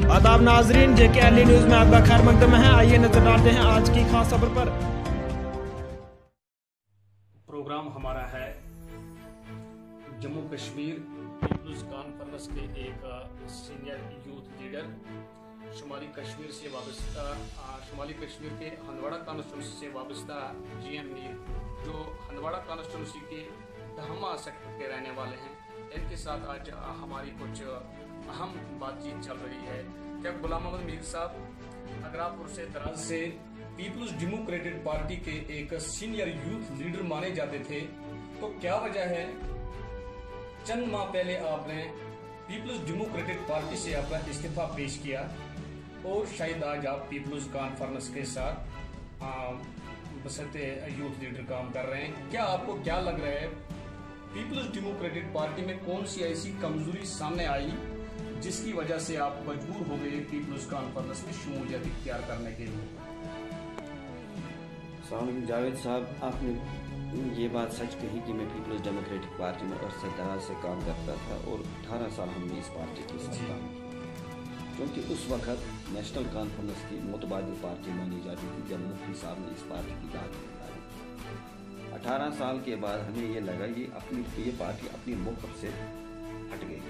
आदाब नाजरीन, JKLE news में आपका खैर मकदम है। आइए नजर डालते हैं आज की खास खबर पर। प्रोग्राम हमारा है जम्मू कश्मीर पीपल्स कॉन्फ्रेंस के एक सीनियर यूथ लीडर शुमाली कश्मीर से वाबस्ता शुमाली कश्मीर के हंदवाड़ा कॉन्स्टिट्यूंसी से वाबस्ता GM मीर, जो हंदवाड़ा कॉन्स्टिट्यूंसी के दहमा सेक्टर के रहने वाले हैं, इनके साथ आज हमारी कुछ अहम बातचीत चल रही है। क्या गुलाम अहमद मीर साहब अगरापुर से दराज से पीपल्स डेमोक्रेटिक पार्टी के एक सीनियर यूथ लीडर माने जाते थे, तो क्या वजह है चंद माह पहले आपने पीपल्स डेमोक्रेटिक पार्टी से अपना इस्तीफा पेश किया और शायद आज आप पीपल्स कॉन्फ्रेंस के साथ बसते यूथ लीडर काम कर रहे हैं। क्या आपको क्या लग रहा है, पीपल्स डेमोक्रेटिक पार्टी में कौन सी ऐसी कमजोरी सामने आई जिसकी वजह से आप मजबूर हो गए पीपल्स कॉन्फ्रेंस में शमूलियत इख्तियार करने के लिए? जावेद साहब, आपने ये बात सच कही कि मैं पीपल्स डेमोक्रेटिक पार्टी में अरसे दराज से काम करता था और 18 साल हमने इस पार्टी के साथ काम किया, क्योंकि उस वक्त नेशनल कॉन्फ्रेंस की मुतबादिल पार्टी मानी जाती थी जब मुफ्ती साहब ने इस पार्टी की दाद निकाली। 18 साल के बाद हमें ये लगा ये पार्टी अपनी मौक़िफ़ से हट गई,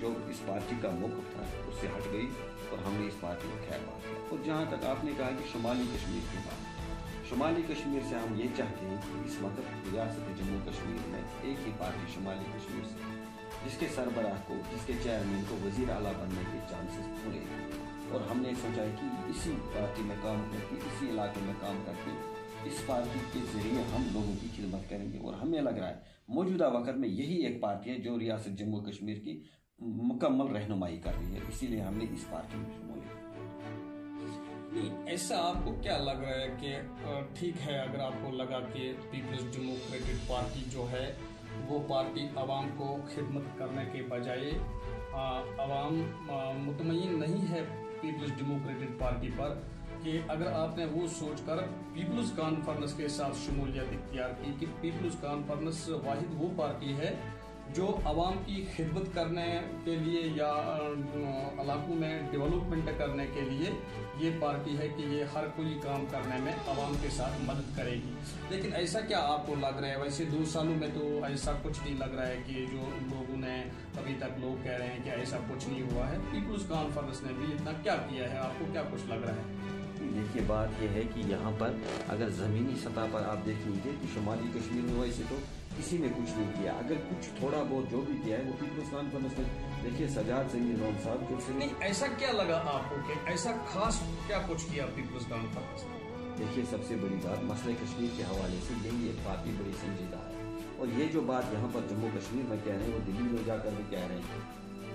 जो इस पार्टी का मौक़िफ़ था उससे हट गई और हमने इस पार्टी को खैर बात किया। और जहाँ तक आपने कहा कि शुमाली कश्मीर की बात, शुमाली कश्मीर से हम ये चाहते हैं कि इस वक्त रियासत जम्मू कश्मीर में एक ही पार्टी शुमाली कश्मीर से, जिसके सरबराह को, जिसके चेयरमैन को वज़ीर आला बनने के चांसेस पूरे हैं। और हमने सोचा है कि इसी पार्टी में काम करके, इसी इलाके में काम करके, इस पार्टी के ज़रिए हम लोगों की खिदमत करेंगे। और हमें लग रहा है मौजूदा वक्त में यही एक पार्टी है जो रियासत जम्मू कश्मीर की मुकम्मल रहनुमाई कर रही है, इसीलिए हमने इस पार्टी में शमूलियत। ऐसा आपको क्या लग रहा है कि ठीक है, अगर आपको लगा कि पीपल्स डेमोक्रेटिक पार्टी जो है वो पार्टी आवाम को खिदमत करने के बजाय आवाम मुतमईन नहीं है पीपल्स डेमोक्रेटिक पार्टी पर, कि अगर आपने वो सोचकर पीपल्स कॉन्फ्रेंस के साथ शमूलियत इख्तियार की कि पीपल्स कॉन्फ्रेंस वाहिद वो पार्टी है जो आवाम की खिदमत करने के लिए या इलाकों में डेवलपमेंट करने के लिए ये पार्टी है कि ये हर कोई काम करने में आवाम के साथ मदद करेगी, लेकिन ऐसा क्या आपको लग रहा है? वैसे 2 सालों में तो ऐसा कुछ नहीं लग रहा है कि जो लोगों ने अभी तक लोग कह रहे हैं कि ऐसा कुछ नहीं हुआ है। पीपल्स कॉन्फ्रेंस ने भी इतना क्या किया है, आपको क्या कुछ लग रहा है? देखिए, बात यह है कि यहाँ पर अगर ज़मीनी सतह पर आप देख लीजिए कि शुमाली कश्मीर में वैसे तो किसी ने कुछ नहीं किया, अगर कुछ थोड़ा बहुत जो भी किया है वो पीपल्स कॉन्फ्रेंस ने। देखिए सजाद जमीन लोन साहब जो नहीं, ऐसा क्या लगा आपको कि ऐसा खास क्या कुछ किया पीपल्स कॉन्फ्रेंस ने? देखिए, सबसे बड़ी बात मसले कश्मीर के हवाले से यही एक बात भी बड़ी संजीदा है, और ये जो बात यहाँ पर जम्मू कश्मीर में कह रहे हैं वो दिल्ली में जाकर भी कह रहे हैं।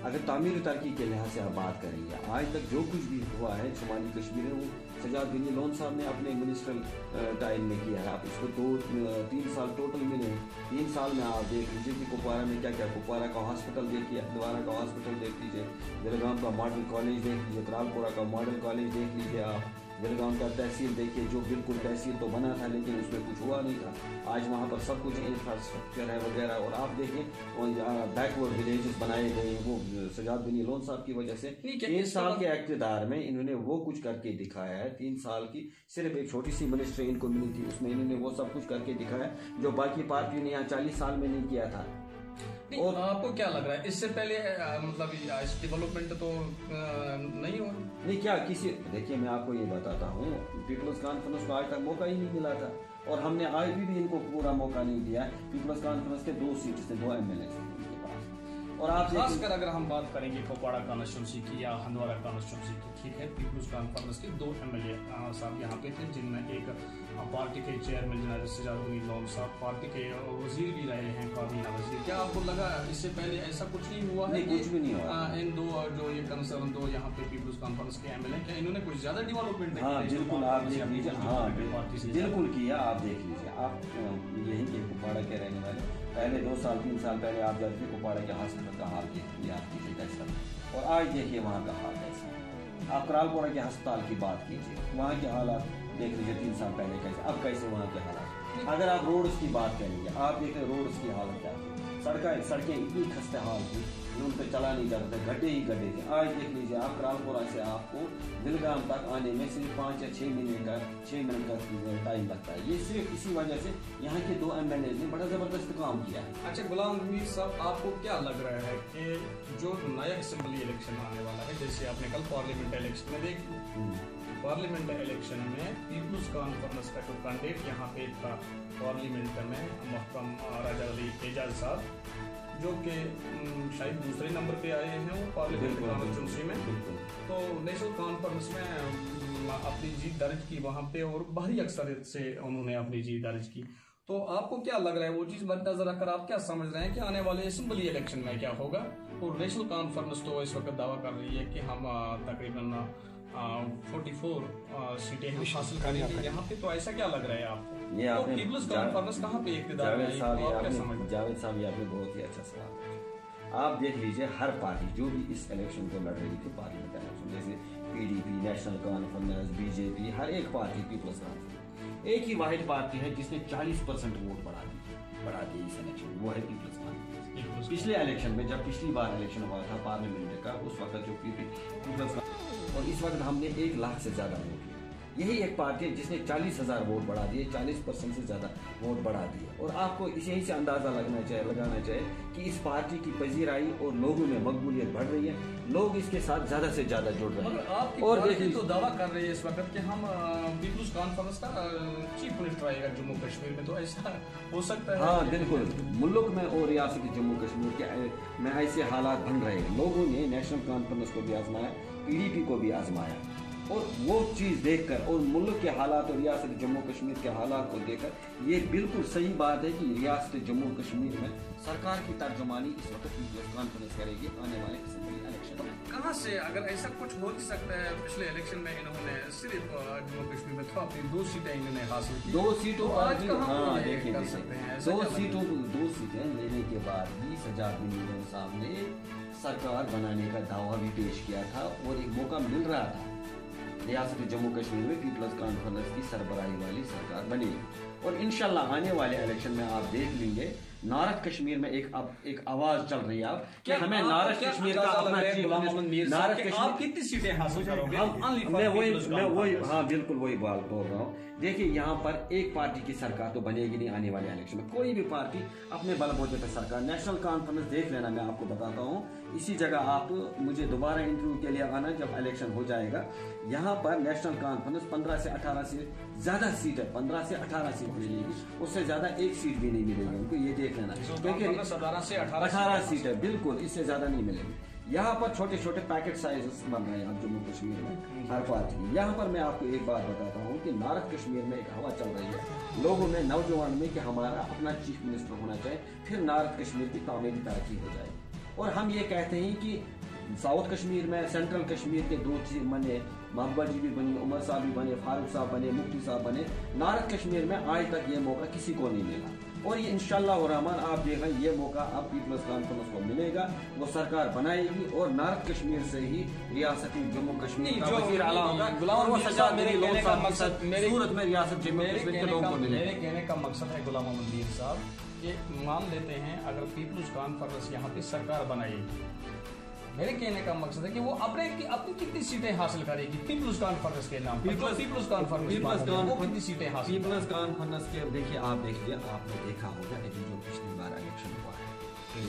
अगर तामीर तरक्की के लिहाज से आप बात करेंगे, आज तक जो कुछ भी हुआ है शुमाली कश्मीर में वो सजाद बिन लोन साहब ने अपने मिनिस्ट्रल टाइम में किया है। आप इसको 2-3 साल टोटल मिले हैं। 3 साल में आप देख लीजिए कि कुपवारा में क्या क्या, कुपवारा का हॉस्पिटल देखिए, हंदवाड़ा का हॉस्पिटल देख लीजिए, बेलगाम का मॉडल कॉलेज देख लीजिए, त्रालपुरा का मॉडल कॉलेज देख लीजिए, आप बेलगाम का तहसील देखिए, जो बिल्कुल तहसील तो बना था लेकिन उसमें कुछ हुआ नहीं था। आज वहाँ पर सब कुछ इंफ्रास्ट्रक्चर है वगैरह। और आप देखिए बैकवर्ड विलेजेस बनाए गए हैं वो सजाद बिन लोन साहब की वजह से। 3 साल के इक़्तिदार में इन्होंने वो कुछ करके दिखाया है। 3 साल की सिर्फ एक छोटी सी मिनिस्ट्री इनको मिली थी, उसमें इन्होंने वो सब कुछ करके दिखाया जो बाकी पार्टियों ने यहाँ 40 साल में नहीं किया था। और आपको क्या लग रहा है इससे पहले मतलब डेवलपमेंट तो नहीं हुआ? नहीं, क्या किसी, देखिए मैं आपको ये बताता हूँ, पीपल्स कॉन्फ्रेंस को आज तक मौका ही नहीं मिला था और हमने आज भी इनको पूरा मौका नहीं दिया। पीपल्स कॉन्फ्रेंस के 2 सीट थे, 2 MLA उनके पास। और आप खासकर अगर हम बात करेंगे कुपवाड़ा कॉन्स्टिट्यूंसी की या हंदवाड़ा कॉन्स्टिट्यूंसी की, ठीक है, पीपल्स कॉन्फ्रेंस के 2 MLA साहब यहाँ पे थे, जिनमें एक पार्टी के चेयरमैन जनाब सजाद बिन लोन साहब, पार्टी के वजीर भी रहे हैं, काबीना वजीर। क्या आपको लगा इससे पहले ऐसा कुछ नहीं हुआ है? नहीं, कुछ भी नहीं हुआ। इन 2 जो ये कंसर्न 2 यहाँ पे पीपल्स कॉन्फ्रेंस के MLA, क्या इन्होंने कुछ ज्यादा डेवलपमेंट? हाँ बिल्कुल, आप देख लीजिए, हाँ बिल्कुल किया। आप देख लीजिए, आप यही के कुपवाड़ा के रहने वाले, पहले 2 साल 3 साल पहले आप जाके कुपवाड़ा के हॉस्पिटल का हाल देखिए, याद कीजिए कैसा, और आज देखिए वहाँ का हाल कैसा है। आप करालपुरा के अस्पताल की बात कीजिए, वहाँ के हालात देख लीजिए 3 साल पहले कैसे, अब कैसे वहाँ के हालात। अगर आप रोड्स की बात करेंगे, आप देखें रोड्स की हालत क्या थी, सड़कें इतनी खस्ते हाल थी उन पर चला नहीं जाता था, गड्ढे ही गड्ढे थे। आज देख लीजिए आप, करालपुरा से आपको बिलगाम तक आने में सिर्फ 5 या 6 मिनट का टाइम लगता है। ये सिर्फ इसी वजह से यहाँ के 2 MLA ने बड़ा ज़बरदस्त काम किया है। अच्छा गुलाम नबी साहब, आपको क्या लग रहा है कि जो नया असेंबली इलेक्शन आने वाला है, जैसे आपने कल पार्लियामेंट इलेक्शन में देख, पार्लियामेंट इलेक्शन में पीपुल्स कॉन्फ्रेंस का जो कैंडिडेट यहाँ पे था पार्लियामेंट में, मोहतरम राजा अली एजाज साहब, जो कि शायद दूसरे नंबर पे आए हैं वो पार्लियामेंट कॉन्स्टिट्यूंसी में, तो नेशनल कॉन्फ्रेंस में अपनी जीत दर्ज की वहाँ पे और भारी अक्सरियत से उन्होंने अपनी जीत दर्ज की। तो आपको क्या लग रहा है, वो चीज़ मद्देनजर रखकर आप क्या समझ रहे हैं कि आने वाले असेंबली इलेक्शन में क्या होगा? और नेशनल कॉन्फ्रेंस तो इस वक्त दावा कर रही है कि हम तकरीबन 44 सीटें हम हासिल करेंगे यहाँ पे, तो ऐसा क्या लग रहा है आपको? ये आपने पीपल्स कॉन्फ्रेंस कहाँ पे इक़्तिदार में? जावेद साहब, ये आपने बहुत ही अच्छा सवाल पूछा। आप देख लीजिए हर पार्टी जो भी इस इलेक्शन को लड़ रही थी, पार्लियामेंट इलेक्शन, जैसे PDP, नेशनल कॉन्फ्रेंस, BJP, हर एक पार्टी, पीपल्स कॉन्फ्रेंस, एक ही वाहिद पार्टी है जिसने 40% वोट बढ़ा दिए इस इलेक्शन में, वो है पीपल्स कॉन्फ्रेंस। पिछले इलेक्शन में जब पिछली बार इलेक्शन हुआ था पार्लियामेंट का, उस वक्त जो पीपल्स, और इस वक्त हमने 1 लाख से ज़्यादा वोट किया। यही एक पार्टी है जिसने 40,000 वोट बढ़ा दिए, 40% से ज़्यादा वोट बढ़ा दिए। और आपको यहीं से अंदाज़ा लगाना चाहिए कि इस पार्टी की पजीराई और लोगों में मकबूलियत बढ़ रही है, लोग इसके साथ ज़्यादा से ज़्यादा जुड़ रहे हैं। और देखिए तो दावा कर रहे हैं इस वक्त कि हम पीपल्स कॉन्फ्रेंस का चीफ मिनिस्टर आएगा जम्मू कश्मीर में, तो ऐसा हो सकता है? हाँ बिल्कुल, मुल्क में और रियासत जम्मू कश्मीर के में ऐसे हालात बन रहे हैं। लोगों ने नेशनल कॉन्फ्रेंस को भी आजमाया, PDP को भी आजमाया, और वो चीज़ देखकर और मुल्क के हालात और रियासत जम्मू कश्मीर के हालात को देखकर ये बिल्कुल सही बात है कि रियासत जम्मू कश्मीर में सरकार की तर्जुमानी इस वक्त पीपल्स कॉन्फ्रेंस करेगी आने वाले असेंबली इलेक्शन में। कहाँ से अगर ऐसा कुछ हो सकता है? पिछले इलेक्शन में इन्होंने सिर्फ जम्मू कश्मीर में तो अपनी 2 सीटें इन्होंने हासिल की, 2 सीटों आज हाँ देखिए 2 सीटें लेने के बाद भी सजाद बिन साहब ने सरकार बनाने का दावा भी पेश किया था और एक मौका मिल रहा था। रियासत जम्मू कश्मीर में पीपल्स कॉन्फ्रेंस की सरबराही वाली सरकार बनेगी और इंशाल्लाह आने वाले इलेक्शन में आप देख लेंगे नारद कश्मीर में एक आवाज चल रही है कि हमें नारद कश्मीर का अपना नारद कश्मीर, आप कितनी सीटें हासिल करोगे? मैं वही हाँ बिल्कुल वही बात बोल रहा हूँ। देखिए यहाँ पर एक पार्टी की सरकार तो बनेगी नहीं आने वाले इलेक्शन में, कोई भी पार्टी अपने बलबूते पर सरकार। नेशनल कॉन्फ्रेंस देख लेना, मैं आपको बताता हूँ, इसी जगह आप मुझे दोबारा इंटरव्यू के लिए आना जब इलेक्शन हो जाएगा। यहाँ पर नेशनल कॉन्फ्रेंस 15 से 18 से ज्यादा सीट है, 15 से 18 सीट मिलेगी, उससे ज्यादा एक सीट भी नहीं मिलेगी उनको, ये देख लेना, क्योंकि 17 से 18 सीट है बिल्कुल, इससे ज्यादा नहीं मिलेगी। यहाँ पर छोटे छोटे पैकेट साइजेस बन रहे हैं जम्मू कश्मीर में हर पार्टी की। यहाँ पर मैं आपको एक बात बताता हूँ कि नारद कश्मीर में एक हवा चल रही है लोगों में, नौजवान में, कि हमारा अपना चीफ मिनिस्टर होना चाहिए, फिर नारद कश्मीर की तामीरी तरक्की हो जाएगी। और हम ये कहते हैं कि साउथ कश्मीर में, सेंट्रल कश्मीर के 2 चीज बने, महबूबा जी भी बनी, उमर साहब भी बने, फारूक साहब बने, मुफ्ती साहब बने। नारद कश्मीर में आज तक ये मौका किसी को नहीं मिला और ये इंशाल्लाह और रहमान आप देखें ये मौका अब पीपल्स कॉन्फ्रेंस को मिलेगा, वो सरकार बनाएगी और नारद कश्मीर से ही रियासती जम्मू कश्मीर का वज़ीर आला होगा और वो सजा मेरे कहने का मकसद सूरत में रियासत जम्मू कश्मीर के लोगों को मिलेगा। मेरे कहने का मकसद है गुलाम मोहम्मद साहब कि मान लेते हैं अगर पीपल्स कॉन्फ्रेंस यहाँ पे सरकार बनाएगी, मेरे कहने का मकसद है कि वो अपनी कितनी सीटें हासिल करेगी पीपल्स कॉन्फ्रेंस के नाम पर? पीपल्स कॉन्फ्रेंस कितनी सीटें हासिल? पीपल्स कॉन्फ्रेंस के देखिए आप देखिए, आपने देखा होगा कि जो पिछली बार इलेक्शन हुआ है,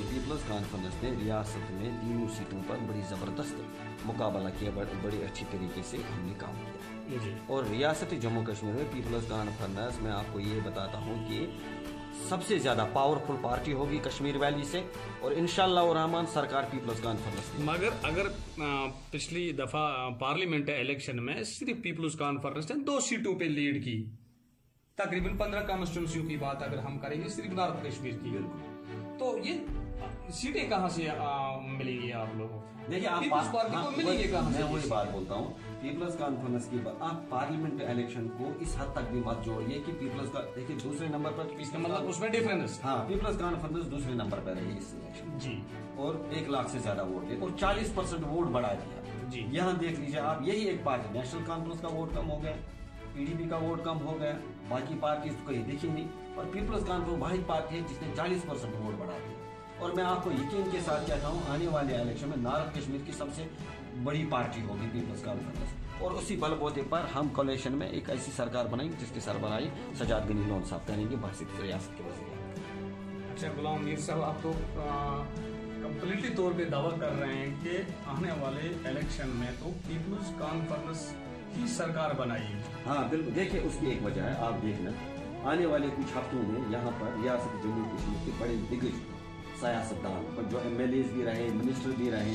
पीपल्स कॉन्फ्रेंस ने रियासत में 3 सीटों पर बड़ी ज़बरदस्त मुकाबला किया, बड़ी अच्छी तरीके से हमने काम किया। और रियासत जम्मू कश्मीर में पीपल्स कॉन्फ्रेंस में आपको ये बताता हूँ कि सबसे ज़्यादा पावरफुल पार्टी होगी कश्मीर वैली से और इंशाल्लाह और रहमान सरकार पीपल्स कॉन्फ्रेंस। मगर अगर पिछली दफ़ा पार्लियामेंट इलेक्शन में सिर्फ पीपल्स कॉन्फ्रेंस ने 2 सीटों पे लीड की, तकरीबन 15 कॉन्स्टिट्यूंसियों की बात अगर हम करेंगे सिर्फ नॉर्थ कश्मीर की, तो ये सीटें कहाँ से मिलेंगी आप लोगों को? देखिए आप पीपल्स पार्टी को मिलेंगे कहाँ से? मैं वही बात बोलता हूँ, पीपल्स कॉन्फ्रेंस की बात, आप पार्लियामेंट इलेक्शन को इस हद तक भी मत जोड़िए कि पीपल्स का देखिए दूसरे नंबर पर, इसका मतलब उसमें डिफरेंस। हाँ, पीपल्स कॉन्फ्रेंस दूसरे नंबर पर रही इस इलेक्शन जी और 1 लाख से ज्यादा वोट दिए और 40% वोट बढ़ा दिया जी। यहाँ देख लीजिए आप, यही एक पार्टी नेशनल कॉन्फ्रेंस का वोट कम हो गया, PDP का वोट कम हो गया, बाकी पार्टी तो कहीं दिखी नहीं और पीपल्स कॉन्फ्रेंस वाहिद पार्टी है जिसने 40% वोट बढ़ा दिया। और मैं आपको यकीन के साथ कहता हूँ आने वाले इलेक्शन में नॉर्थ कश्मीर की सबसे बड़ी पार्टी होगी पीपल्स कॉन्फ्रेंस, और उसी बलबूते पर हम कोलिशन में एक ऐसी सरकार बनाएंगे जिसकी सरबराही सजाद गनी लोन साहब करेंगे बासित रियासत के वज़ीर। अच्छा गुलाम मीर साहब, आप तो कम्प्लीटली तौर पे दावा कर रहे हैं कि आने वाले इलेक्शन में तो पीपल्स कॉन्फ्रेंस की सरकार बनाएगी। हाँ बिल्कुल, देखिए उसकी एक वजह है, आप देखना आने वाले कुछ हफ्तों में यहाँ पर रियासत जम्मू कश्मीर के बड़े दिग्गज सियासतदान जो MLAs भी रहे, मिनिस्टर भी रहे,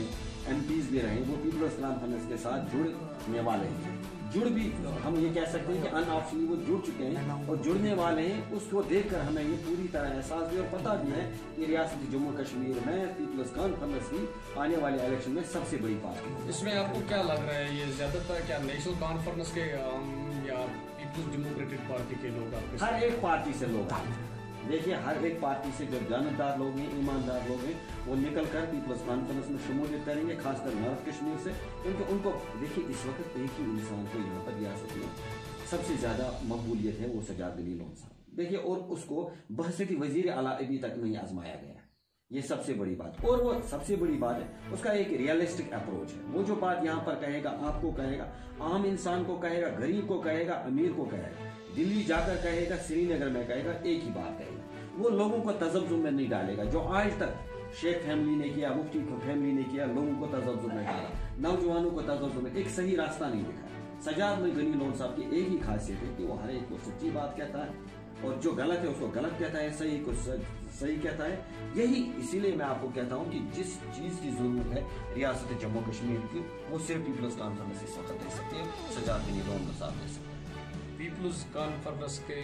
MPs भी रहे, वो पीपल्स कॉन्फ्रेंस के साथ जुड़ने वाले हैं। जुड़ भी हम ये कह सकते हैं कि अनऑफिशियली वो जुड़ चुके हैं और जुड़ने वाले हैं। उसको देखकर हमें ये पूरी तरह एहसास भी और पता भी है कि रियासत जम्मू कश्मीर में पीपल्स कॉन्फ्रेंस ही आने वाले इलेक्शन में सबसे बड़ी पार्टी है। इसमें आपको क्या लग रहा है, ये ज्यादातर क्या नेशनल कॉन्फ्रेंस के या पीपल्स डेमोक्रेटिक पार्टी के लोग आपके हर एक पार्टी से लोग आए हैं। देखिए हर एक पार्टी से जो जानदार लोग हैं, ईमानदार लोग हैं, वो निकल कर पीपल्स कॉन्फ्रेंस में शमूलियत करेंगे, खासकर नॉर्थ कश्मीर से, क्योंकि उनको देखिए इस वक्त एक ही इंसान को यहाँ पर रियासत में सबसे ज्यादा मकबूलियत है, वो सजाद गनी लोन साहब। देखिए और उसको बहसती वजीर आला अभी तक नहीं आजमाया गया, ये सबसे बड़ी बात। और वो सबसे बड़ी बात है उसका एक रियलिस्टिक अप्रोच है। वो जो बात यहाँ पर कहेगा, आपको कहेगा, आम इंसान को कहेगा, गरीब को कहेगा, अमीर को कहेगा, दिल्ली जाकर कहेगा, श्रीनगर में कहेगा, एक ही बात कहेगा। वो लोगों को तजब्जुब में नहीं डालेगा, जो आज तक शेख फैमिली ने किया, मुफ्ती फैमिली ने किया, लोगों को तजब्जुब में डाला, नौजवानों को तजब्जुब में, एक सही रास्ता नहीं दिखाया। सजाद गनी लोन साहब की एक ही खासियत है कि वो हर एक को सच्ची बात कहता है और जो गलत है उसको गलत कहता है, सही को सही कहता है। यही इसीलिए मैं आपको कहता हूँ कि जिस चीज की जरूरत है रियासत जम्मू कश्मीर की, वो सिर्फ पीपल्स कॉन्फ्रेंस इस वक्त दे सकती है, सजाद गनी लोन साहब दे सकते हैं। पीपल्स कॉन्फ्रेंस के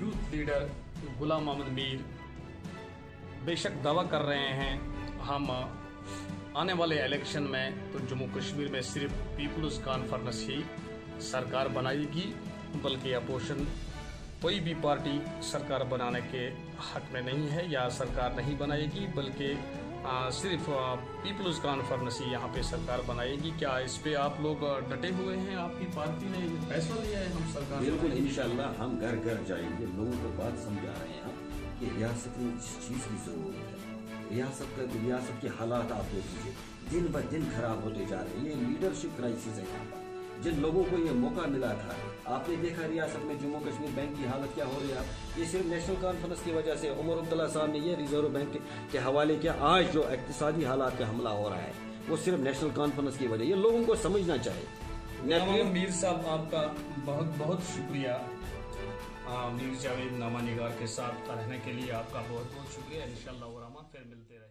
यूथ लीडर गुलाम मोहम्मद मीर बेशक दावा कर रहे हैं हम आने वाले इलेक्शन में तो जम्मू कश्मीर में सिर्फ पीपल्स कॉन्फ्रेंस ही सरकार बनाएगी, बल्कि अपोजिशन कोई भी पार्टी सरकार बनाने के हक में नहीं है या सरकार नहीं बनाएगी, बल्कि सिर्फ पीपल्स कॉन्फ्रेंस ही यहाँ पे सरकार बनाएगी। क्या इस पे आप लोग डटे हुए हैं? आपकी पार्टी ने फैसला लिया है हम सरकार? बिल्कुल, इंशाल्लाह हम घर घर जाएंगे, लोगों को बात समझा रहे हैं कि रियासत में जिस चीज़ की जरूरत है, रियासत के हालात आप देख लीजिए, दिन ब दिन खराब होते जा रहे हैं। ये लीडरशिप क्राइसिस है यहाँ पर। जिन लोगों को ये मौका मिला था, आपने देखा रियासत में जम्मू कश्मीर बैंक की हालत क्या हो रही है। ये सिर्फ नेशनल कॉन्फ्रेंस की वजह से उमर अब्दुल्ला साहब ने ये रिजर्व बैंक के हवाले किया। आज जो इक्तिसादी हालात पे हमला हो रहा है वो सिर्फ नेशनल कॉन्फ्रेंस की वजह, ये लोगों को समझना चाहिए। मीर साहब आपका बहुत बहुत शुक्रिया, मीर जावेद नामा निगार के साथ रहने के लिए आपका बहुत बहुत शुक्रिया। इंशाअल्लाह फिर मिलते रहे।